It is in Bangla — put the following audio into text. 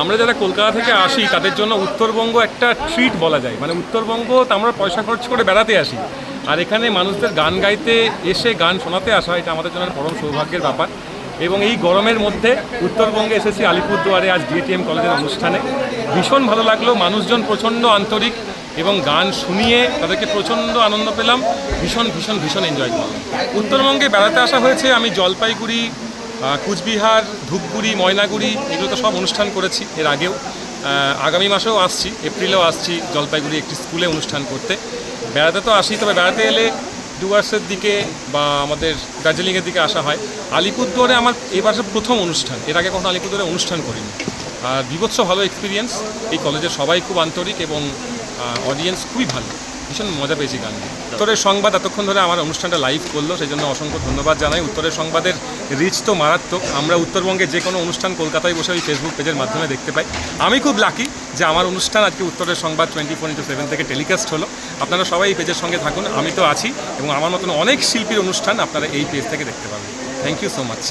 আমরা যারা কলকাতা থেকে আসি তাদের জন্য উত্তরবঙ্গ একটা ট্রিট বলা যায়। মানে উত্তরবঙ্গ তো আমরা পয়সা খরচ করে বেড়াতে আসি, আর এখানে মানুষদের গান গাইতে এসে গান শোনাতে আসা এটা আমাদের জন্য পরম সৌভাগ্যের ব্যাপার। এবং এই গরমের মধ্যে উত্তরবঙ্গে এসেছি আলিপুরদুয়ারে আজ ডিএটিএম কলেজের অনুষ্ঠানে। ভীষণ ভালো লাগলো, মানুষজন প্রচণ্ড আন্তরিক এবং গান শুনিয়ে তাদেরকে প্রচণ্ড আনন্দ পেলাম। ভীষণ ভীষণ ভীষণ এনজয় করলাম। উত্তরবঙ্গে বেড়াতে আসা হয়েছে, আমি জলপাইগুড়ি, কুচবিহার, ধূপগুড়ি, ময়নাগুড়ি এগুলো তো সব অনুষ্ঠান করেছি এর আগেও। আগামী মাসেও আসছি, এপ্রিলেও আসছি জলপাইগুড়ি একটি স্কুলে অনুষ্ঠান করতে। বেড়াতে তো আসি, তবে বেড়াতে এলে ডুয়ার্সের দিকে বা আমাদের দার্জিলিংয়ের দিকে আসা হয়। আলিপুরদুয়ারে আমার এবারের প্রথম অনুষ্ঠান, এর আগে কখনো আলিপুরদুয়ারে অনুষ্ঠান করিনি। আর বিভৎস ভালো এক্সপিরিয়েন্স। এই কলেজের সবাই খুব আন্তরিক এবং অডিয়েন্স খুবই ভালো, ভীষণ মজা পেয়েছি গান। উত্তরের সংবাদ এতক্ষণ ধরে আমার অনুষ্ঠানটা লাইভ করলো, সেই জন্য অসংখ্য ধন্যবাদ জানাই। উত্তরের সংবাদের রিচ তো মারাত্মক। আমরা উত্তরবঙ্গে যে কোনো অনুষ্ঠান কলকাতায় বসে ওই ফেসবুক পেজের মাধ্যমে দেখতে পাই। আমি খুব লাকি যে আমার অনুষ্ঠান আজকে উত্তরের সংবাদ 24x7 থেকে টেলিকাস্ট হলো। আপনারা সবাই এই পেজের সঙ্গে থাকুন, আমি তো আছি, এবং আমার মতন অনেক শিল্পীর অনুষ্ঠান আপনারা এই পেজ থেকে দেখতে পাবেন। Thank you so much.